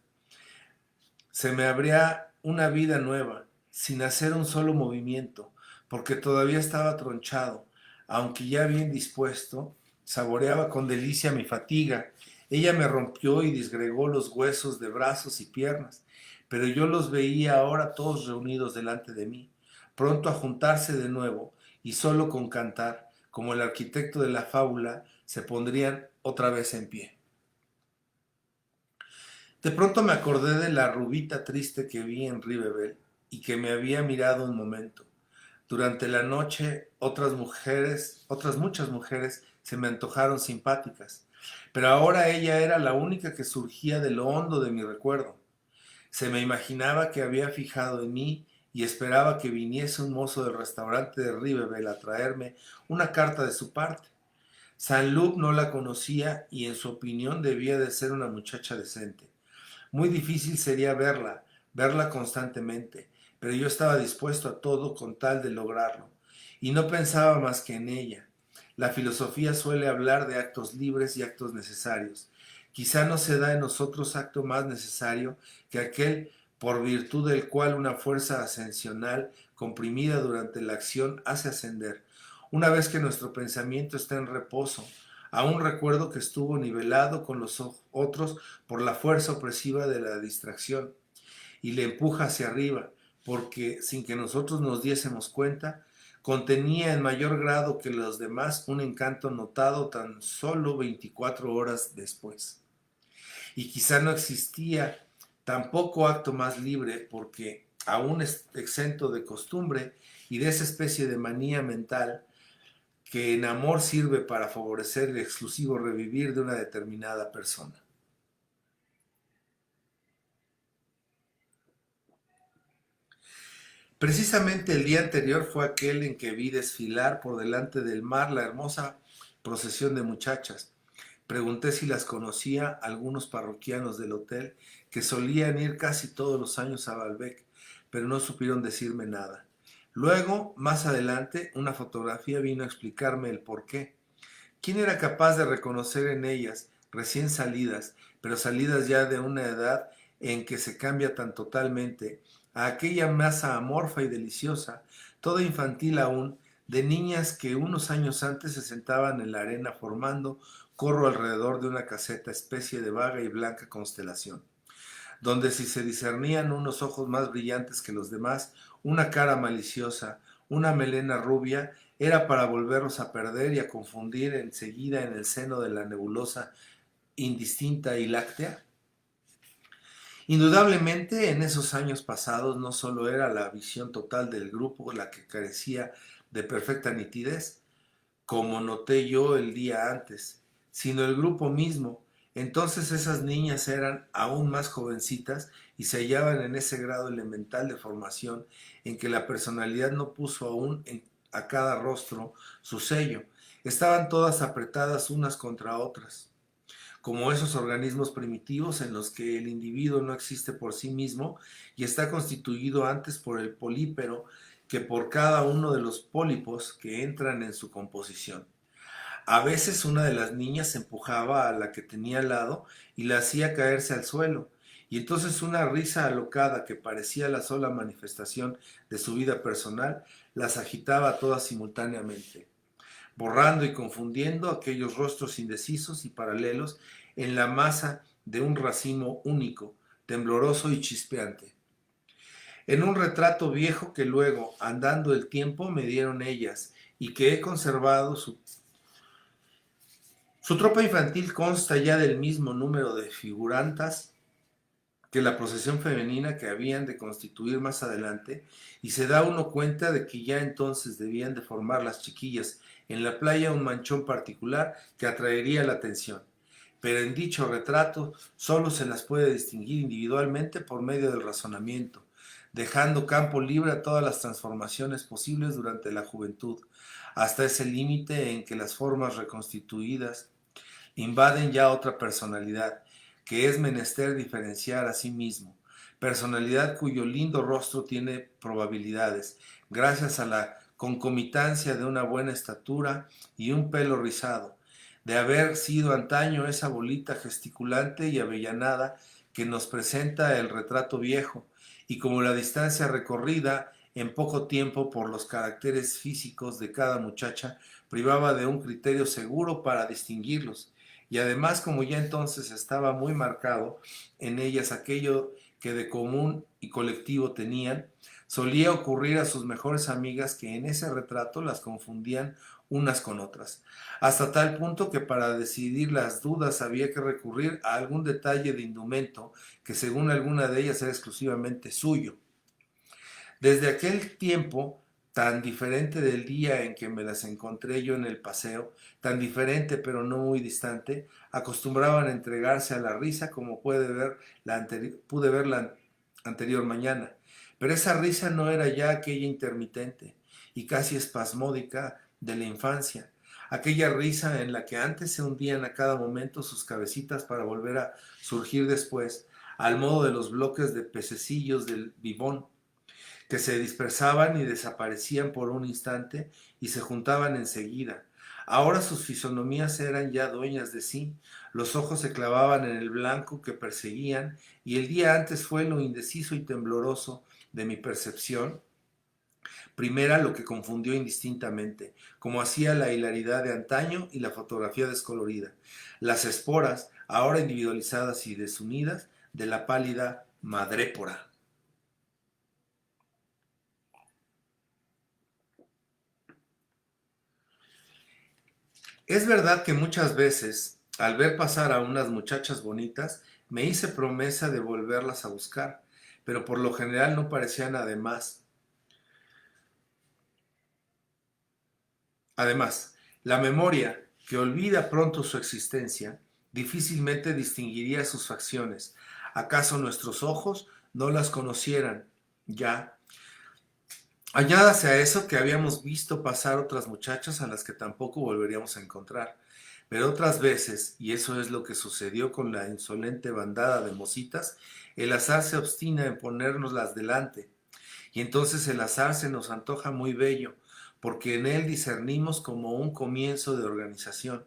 Se me abría una vida nueva, sin hacer un solo movimiento, porque todavía estaba tronchado, aunque ya bien dispuesto, saboreaba con delicia mi fatiga. Ella me rompió y disgregó los huesos de brazos y piernas, pero yo los veía ahora todos reunidos delante de mí, pronto a juntarse de nuevo, y solo con cantar, como el arquitecto de la fábula, se pondrían otra vez en pie. De pronto me acordé de la rubita triste que vi en Rivebel y que me había mirado un momento. Durante la noche otras muchas mujeres se me antojaron simpáticas, pero ahora ella era la única que surgía de lo hondo de mi recuerdo. Se me imaginaba que había fijado en mí y esperaba que viniese un mozo del restaurante de Rivebel a traerme una carta de su parte. Saint-Loup no la conocía y en su opinión debía de ser una muchacha decente. Muy difícil sería verla constantemente, pero yo estaba dispuesto a todo con tal de lograrlo, y no pensaba más que en ella. La filosofía suele hablar de actos libres y actos necesarios. Quizá no se da en nosotros acto más necesario que aquel por virtud del cual una fuerza ascensional comprimida durante la acción hace ascender. Una vez que nuestro pensamiento está en reposo, aún recuerdo que estuvo nivelado con los otros por la fuerza opresiva de la distracción y le empuja hacia arriba, porque sin que nosotros nos diésemos cuenta, contenía en mayor grado que los demás un encanto notado tan solo 24 horas después. Y quizá no existía tampoco acto más libre, porque aún exento de costumbre y de esa especie de manía mental que en amor sirve para favorecer el exclusivo revivir de una determinada persona. Precisamente el día anterior fue aquel en que vi desfilar por delante del mar la hermosa procesión de muchachas. Pregunté si las conocía algunos parroquianos del hotel que solían ir casi todos los años a Balbec, pero no supieron decirme nada. Luego, más adelante, una fotografía vino a explicarme el porqué. ¿Quién era capaz de reconocer en ellas, recién salidas, pero salidas ya de una edad en que se cambia tan totalmente, a aquella masa amorfa y deliciosa, toda infantil aún, de niñas que unos años antes se sentaban en la arena formando corro alrededor de una caseta, especie de vaga y blanca constelación, donde si se discernían unos ojos más brillantes que los demás, una cara maliciosa, una melena rubia, era para volverlos a perder y a confundir enseguida en el seno de la nebulosa indistinta y láctea? Indudablemente, en esos años pasados no solo era la visión total del grupo la que carecía de perfecta nitidez, como noté yo el día antes, sino el grupo mismo. Entonces esas niñas eran aún más jovencitas y se hallaban en ese grado elemental de formación en que la personalidad no puso aún a cada rostro su sello. Estaban todas apretadas unas contra otras, como esos organismos primitivos en los que el individuo no existe por sí mismo y está constituido antes por el polípero que por cada uno de los pólipos que entran en su composición. A veces una de las niñas empujaba a la que tenía al lado y la hacía caerse al suelo, y entonces una risa alocada que parecía la sola manifestación de su vida personal las agitaba todas simultáneamente, borrando y confundiendo aquellos rostros indecisos y paralelos en la masa de un racimo único, tembloroso y chispeante. En un retrato viejo que luego, andando el tiempo, me dieron ellas y que he conservado, su tropa infantil consta ya del mismo número de figurantas que la procesión femenina que habían de constituir más adelante, y se da uno cuenta de que ya entonces debían de formar las chiquillas en la playa un manchón particular que atraería la atención. Pero en dicho retrato solo se las puede distinguir individualmente por medio del razonamiento, dejando campo libre a todas las transformaciones posibles durante la juventud, hasta ese límite en que las formas reconstituidas invaden ya otra personalidad, que es menester diferenciar a sí mismo, personalidad cuyo lindo rostro tiene probabilidades, gracias a la concomitancia de una buena estatura y un pelo rizado, de haber sido antaño esa bolita gesticulante y avellanada que nos presenta el retrato viejo, y como la distancia recorrida en poco tiempo por los caracteres físicos de cada muchacha privaba de un criterio seguro para distinguirlos, y además como ya entonces estaba muy marcado en ellas aquello que de común y colectivo tenían, solía ocurrir a sus mejores amigas que en ese retrato las confundían unas con otras, hasta tal punto que para decidir las dudas había que recurrir a algún detalle de indumento que según alguna de ellas era exclusivamente suyo. Desde aquel tiempo, tan diferente del día en que me las encontré yo en el paseo, tan diferente pero no muy distante, acostumbraban a entregarse a la risa como pude ver la anterior mañana. Pero esa risa no era ya aquella intermitente y casi espasmódica de la infancia, aquella risa en la que antes se hundían a cada momento sus cabecitas para volver a surgir después, al modo de los bloques de pececillos del bibón, que se dispersaban y desaparecían por un instante y se juntaban enseguida. Ahora sus fisonomías eran ya dueñas de sí, los ojos se clavaban en el blanco que perseguían, y el día antes fue lo indeciso y tembloroso de mi percepción primera lo que confundió indistintamente, como hacía la hilaridad de antaño y la fotografía descolorida, las esporas, ahora individualizadas y desunidas, de la pálida madrépora. Es verdad que muchas veces, al ver pasar a unas muchachas bonitas, me hice promesa de volverlas a buscar, pero por lo general no parecían además, la memoria, que olvida pronto su existencia, difícilmente distinguiría sus facciones. ¿Acaso nuestros ojos no las conocieran ya? Añádase a eso que habíamos visto pasar otras muchachas a las que tampoco volveríamos a encontrar. Pero otras veces, y eso es lo que sucedió con la insolente bandada de mocitas, el azar se obstina en ponérnoslas delante, Y entonces el azar se nos antoja muy bello, porque en él discernimos como un comienzo de organización,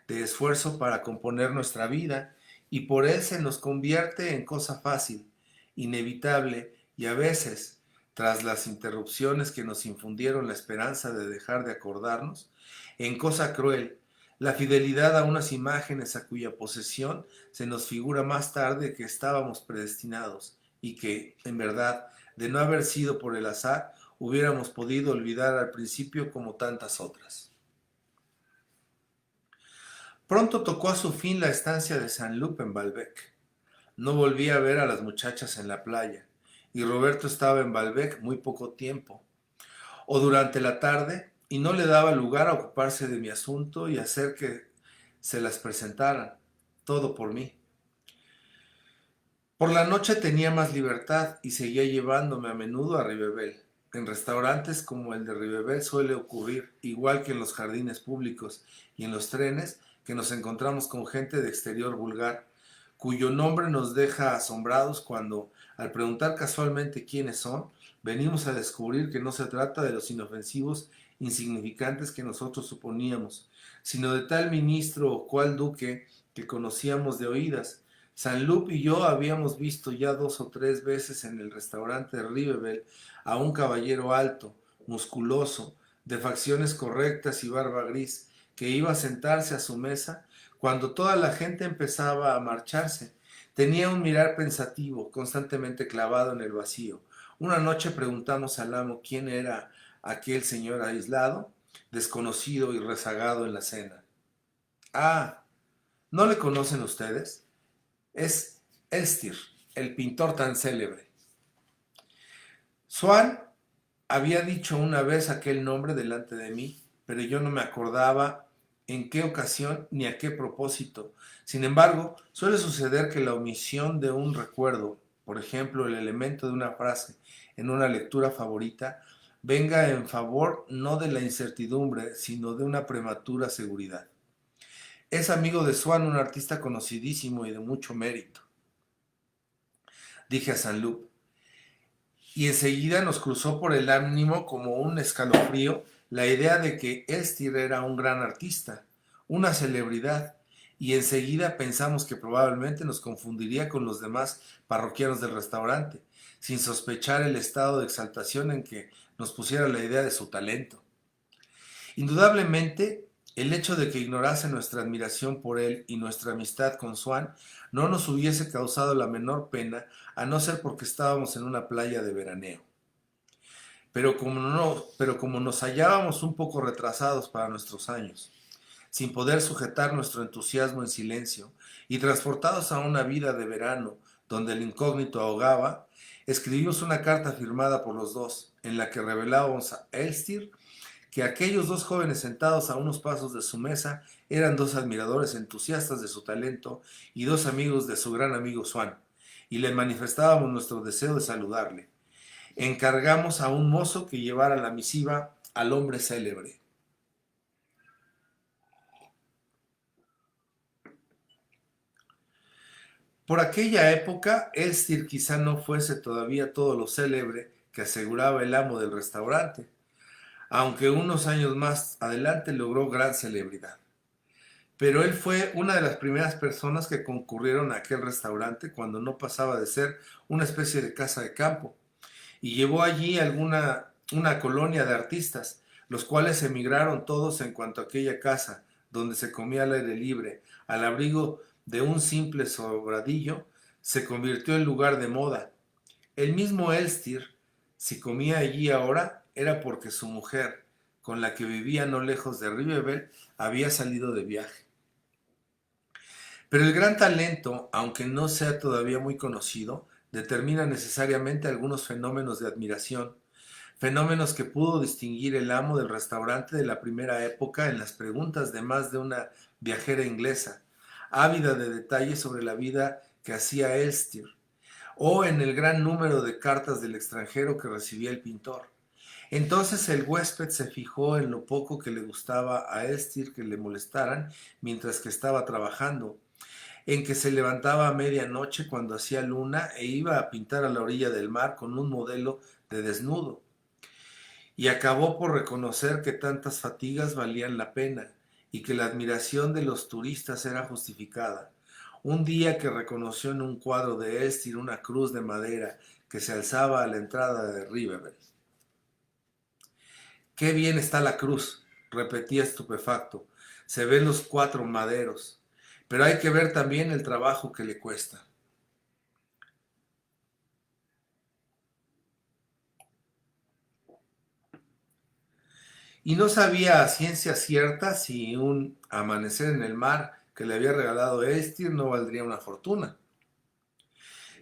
de esfuerzo para componer nuestra vida, y por él se nos convierte en cosa fácil, inevitable y a veces, tras las interrupciones que nos infundieron la esperanza de dejar de acordarnos, en cosa cruel, la fidelidad a unas imágenes a cuya posesión se nos figura más tarde que estábamos predestinados y que, en verdad, de no haber sido por el azar, hubiéramos podido olvidar al principio como tantas otras. Pronto tocó a su fin la estancia de Saint-Loup en Balbec. No volví a ver a las muchachas en la playa, y Roberto estaba en Balbec muy poco tiempo, o durante la tarde, y no le daba lugar a ocuparse de mi asunto y hacer que se las presentaran, todo por mí. Por la noche tenía más libertad y seguía llevándome a menudo a Ribebel. En restaurantes como el de Ribebel suele ocurrir, igual que en los jardines públicos y en los trenes, que nos encontramos con gente de exterior vulgar, cuyo nombre nos deja asombrados cuando, al preguntar casualmente quiénes son, venimos a descubrir que no se trata de los inofensivos insignificantes que nosotros suponíamos, sino de tal ministro o cual duque que conocíamos de oídas. Saint-Loup y yo habíamos visto ya 2 o 3 veces en el restaurante de Ribebel a un caballero alto, musculoso, de facciones correctas y barba gris, que iba a sentarse a su mesa cuando toda la gente empezaba a marcharse. Tenía un mirar pensativo, constantemente clavado en el vacío. Una noche preguntamos al amo quién era aquel señor aislado, desconocido y rezagado en la cena. Ah, ¿no le conocen ustedes? Es Elstir, el pintor tan célebre. Swann había dicho una vez aquel nombre delante de mí, pero yo no me acordaba en qué ocasión ni a qué propósito. Sin embargo, suele suceder que la omisión de un recuerdo, por ejemplo, el elemento de una frase en una lectura favorita, venga en favor no de la incertidumbre, sino de una prematura seguridad. Es amigo de Swann, un artista conocidísimo y de mucho mérito, dije a Saint-Loup, y enseguida nos cruzó por el ánimo como un escalofrío la idea de que Elstir era un gran artista, una celebridad, y enseguida pensamos que probablemente nos confundiría con los demás parroquianos del restaurante, sin sospechar el estado de exaltación en que nos pusiera la idea de su talento. Indudablemente, el hecho de que ignorase nuestra admiración por él y nuestra amistad con Swann no nos hubiese causado la menor pena, a no ser porque estábamos en una playa de veraneo. Pero como nos hallábamos un poco retrasados para nuestros años, sin poder sujetar nuestro entusiasmo en silencio y transportados a una vida de verano donde el incógnito ahogaba, escribimos una carta firmada por los dos, en la que revelábamos a Elstir que aquellos 2 jóvenes sentados a unos pasos de su mesa eran 2 admiradores entusiastas de su talento y 2 amigos de su gran amigo Swann, y le manifestábamos nuestro deseo de saludarle. Encargamos a un mozo que llevara la misiva al hombre célebre. Por aquella época, Elstir quizá no fuese todavía todo lo célebre que aseguraba el amo del restaurante, aunque unos años más adelante logró gran celebridad. Pero él fue una de las primeras personas que concurrieron a aquel restaurante cuando no pasaba de ser una especie de casa de campo, y llevó allí una colonia de artistas, los cuales emigraron todos en cuanto a aquella casa, donde se comía al aire libre, al abrigo de un simple sobradillo, se convirtió en lugar de moda. El mismo Elstir, si comía allí ahora, era porque su mujer, con la que vivía no lejos de Ribebel, había salido de viaje. Pero el gran talento, aunque no sea todavía muy conocido, determina necesariamente algunos fenómenos de admiración, fenómenos que pudo distinguir el amo del restaurante de la primera época en las preguntas de más de una viajera inglesa, ávida de detalles sobre la vida que hacía Elstir, o en el gran número de cartas del extranjero que recibía el pintor. Entonces el huésped se fijó en lo poco que le gustaba a Elstir que le molestaran mientras que estaba trabajando, en que se levantaba a medianoche cuando hacía luna e iba a pintar a la orilla del mar con un modelo de desnudo, y acabó por reconocer que tantas fatigas valían la pena y que la admiración de los turistas era justificada. Un día que reconoció en un cuadro de Elstir una cruz de madera que se alzaba a la entrada de Rivebel. ¡Qué bien está la cruz!, repetía estupefacto. Se ven los 4 maderos, pero hay que ver también el trabajo que le cuesta. Y no sabía a ciencia cierta si un amanecer en el mar que le había regalado Elstir no valdría una fortuna.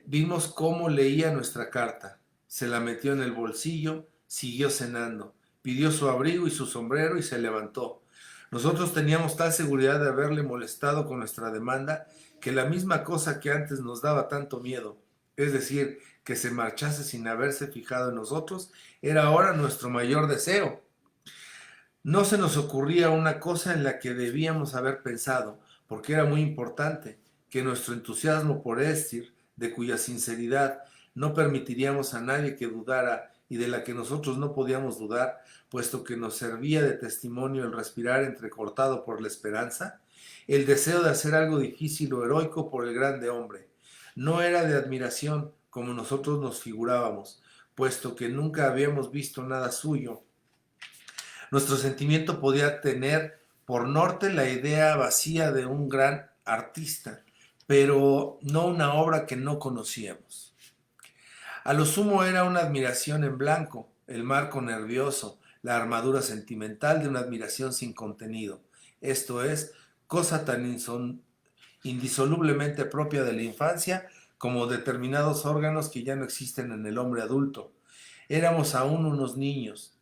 Vimos cómo leía nuestra carta. Se la metió en el bolsillo, siguió cenando, pidió su abrigo y su sombrero y se levantó. Nosotros teníamos tal seguridad de haberle molestado con nuestra demanda que la misma cosa que antes nos daba tanto miedo, es decir, que se marchase sin haberse fijado en nosotros, era ahora nuestro mayor deseo. No se nos ocurría una cosa en la que debíamos haber pensado, porque era muy importante, que nuestro entusiasmo por Elstir, de cuya sinceridad no permitiríamos a nadie que dudara y de la que nosotros no podíamos dudar, puesto que nos servía de testimonio el respirar entrecortado por la esperanza, el deseo de hacer algo difícil o heroico por el grande hombre. No era de admiración, como nosotros nos figurábamos, puesto que nunca habíamos visto nada suyo. Nuestro sentimiento podía tener por norte la idea vacía de un gran artista, pero no una obra que no conocíamos. A lo sumo era una admiración en blanco, el marco nervioso, la armadura sentimental de una admiración sin contenido. Esto es, cosa tan indisolublemente propia de la infancia como determinados órganos que ya no existen en el hombre adulto. Éramos aún unos niños.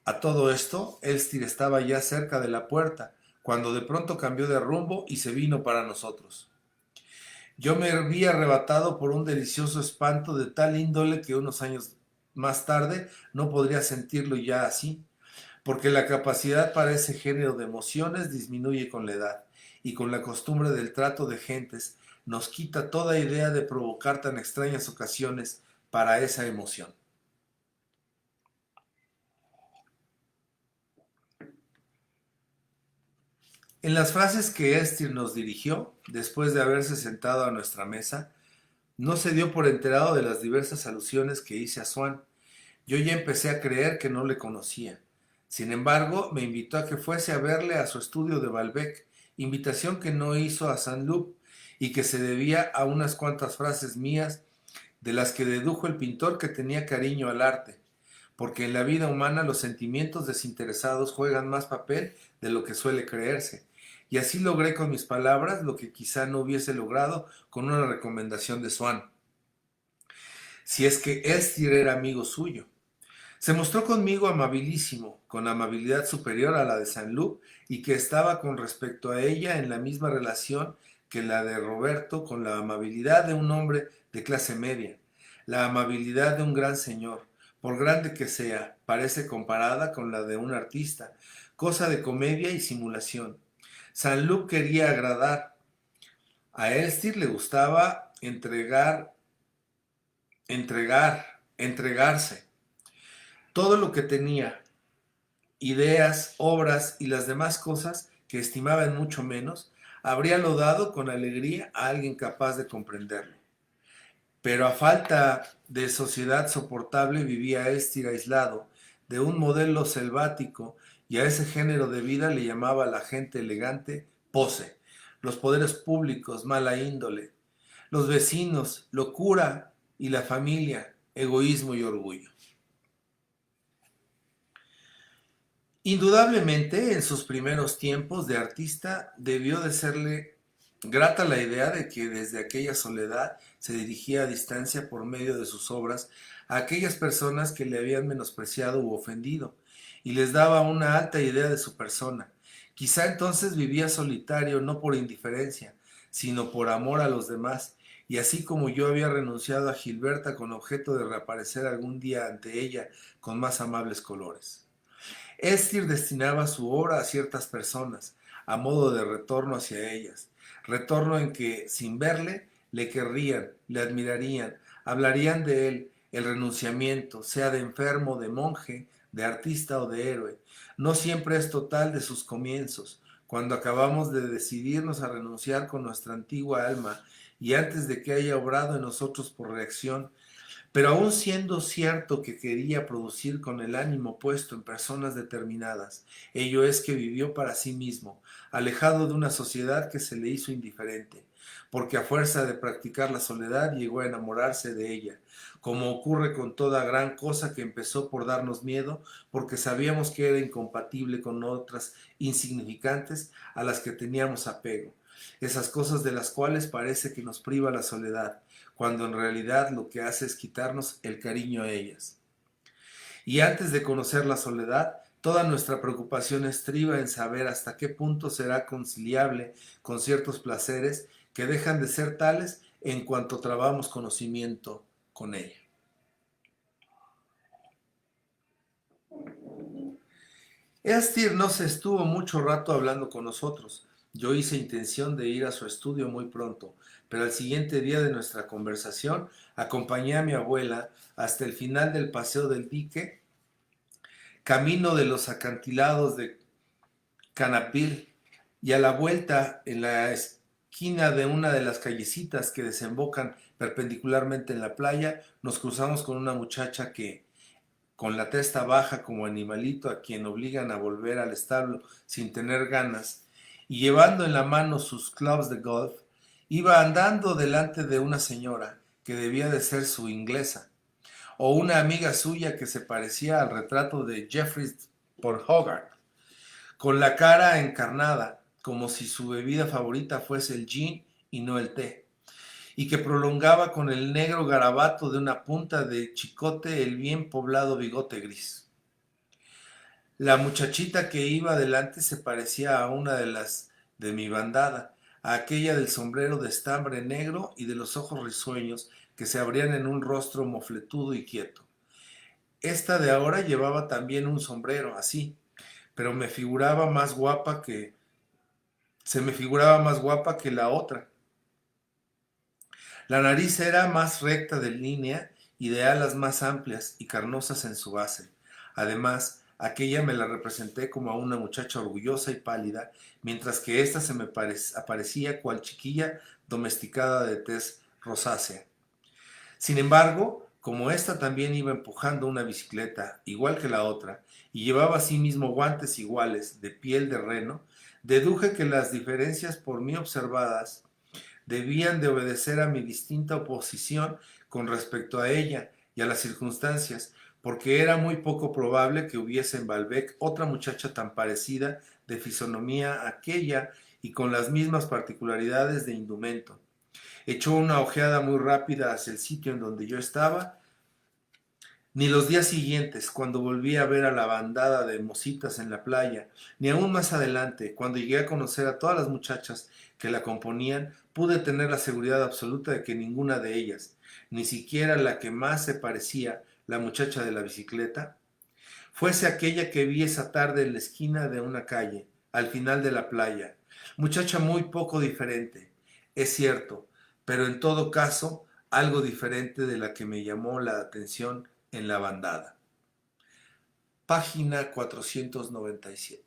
A todo esto, Elstir estaba ya cerca de la puerta, cuando de pronto cambió de rumbo y se vino para nosotros. Yo me vi arrebatado por un delicioso espanto de tal índole que unos años más tarde no podría sentirlo ya así, porque la capacidad para ese género de emociones disminuye con la edad, y con la costumbre del trato de gentes nos quita toda idea de provocar tan extrañas ocasiones para esa emoción. En las frases que Elstir nos dirigió, después de haberse sentado a nuestra mesa, no se dio por enterado de las diversas alusiones que hice a Swann. Yo ya empecé a creer que no le conocía. Sin embargo, me invitó a que fuese a verle a su estudio de Balbec, invitación que no hizo a Saint-Loup y que se debía a unas cuantas frases mías de las que dedujo el pintor que tenía cariño al arte, porque en la vida humana los sentimientos desinteresados juegan más papel de lo que suele creerse. Y así logré con mis palabras lo que quizá no hubiese logrado con una recomendación de Swann, si es que Elstir era amigo suyo. Se mostró conmigo amabilísimo, con amabilidad superior a la de Saint-Loup, y que estaba con respecto a ella en la misma relación que la de Roberto con la amabilidad de un hombre de clase media, la amabilidad de un gran señor, por grande que sea, parece comparada con la de un artista, cosa de comedia y simulación. Saint-Loup quería agradar, a Elstir le gustaba entregarse. Todo lo que tenía, ideas, obras y las demás cosas que estimaba en mucho menos, habríalo dado con alegría a alguien capaz de comprenderlo. Pero a falta de sociedad soportable vivía Elstir aislado, de un modelo selvático, y a ese género de vida le llamaba la gente elegante pose, los poderes públicos mala índole, los vecinos locura y la familia egoísmo y orgullo. Indudablemente, en sus primeros tiempos de artista, debió de serle grata la idea de que desde aquella soledad se dirigía a distancia por medio de sus obras a aquellas personas que le habían menospreciado u ofendido, y les daba una alta idea de su persona. Quizá entonces vivía solitario no por indiferencia, sino por amor a los demás, y así como yo había renunciado a Gilberta con objeto de reaparecer algún día ante ella con más amables colores. Elstir destinaba su obra a ciertas personas, a modo de retorno hacia ellas, retorno en que, sin verle, le querrían, le admirarían, hablarían de él, el renunciamiento, sea de enfermo, de monje, de artista o de héroe, no siempre es total de sus comienzos. Cuando acabamos de decidirnos a renunciar con nuestra antigua alma y antes de que haya obrado en nosotros por reacción, pero aun siendo cierto que quería producir con el ánimo puesto en personas determinadas, ello es que vivió para sí mismo, alejado de una sociedad que se le hizo indiferente, porque a fuerza de practicar la soledad llegó a enamorarse de ella, como ocurre con toda gran cosa que empezó por darnos miedo, porque sabíamos que era incompatible con otras insignificantes a las que teníamos apego, esas cosas de las cuales parece que nos priva la soledad, cuando en realidad lo que hace es quitarnos el cariño a ellas. Y antes de conocer la soledad, toda nuestra preocupación estriba en saber hasta qué punto será conciliable con ciertos placeres que dejan de ser tales en cuanto trabamos conocimiento con ella. Estir no se estuvo mucho rato hablando con nosotros. Yo hice intención de ir a su estudio muy pronto, pero al siguiente día de nuestra conversación acompañé a mi abuela hasta el final del paseo del dique, camino de los acantilados de Canapil, y a la vuelta en la esquina de una de las callecitas que desembocan perpendicularmente en la playa, nos cruzamos con una muchacha que, con la testa baja como animalito a quien obligan a volver al establo sin tener ganas, y llevando en la mano sus clubs de golf, iba andando delante de una señora que debía de ser su inglesa, o una amiga suya que se parecía al retrato de Jeffrey por Hogarth, con la cara encarnada, como si su bebida favorita fuese el gin y no el té, y que prolongaba con el negro garabato de una punta de chicote el bien poblado bigote gris. La muchachita que iba delante se parecía a una de las de mi bandada, a aquella del sombrero de estambre negro y de los ojos risueños que se abrían en un rostro mofletudo y quieto. Esta de ahora llevaba también un sombrero así, pero se me figuraba más guapa que la otra. La nariz era más recta de línea y de alas más amplias y carnosas en su base. Además, aquella me la representé como a una muchacha orgullosa y pálida, mientras que ésta se me aparecía cual chiquilla domesticada de tez rosácea. Sin embargo, como ésta también iba empujando una bicicleta, igual que la otra, y llevaba asimismo guantes iguales, de piel de reno, deduje que las diferencias por mí observadas debían de obedecer a mi distinta oposición con respecto a ella y a las circunstancias, porque era muy poco probable que hubiese en Balbec otra muchacha tan parecida de fisonomía a aquella y con las mismas particularidades de indumento. Echó una ojeada muy rápida hacia el sitio en donde yo estaba. Ni los días siguientes, cuando volví a ver a la bandada de mocitas en la playa, ni aún más adelante, cuando llegué a conocer a todas las muchachas que la componían, pude tener la seguridad absoluta de que ninguna de ellas, ni siquiera la que más se parecía, la muchacha de la bicicleta, fuese aquella que vi esa tarde en la esquina de una calle, al final de la playa. Muchacha muy poco diferente, es cierto, pero en todo caso algo diferente de la que me llamó la atención en la bandada. Página 497.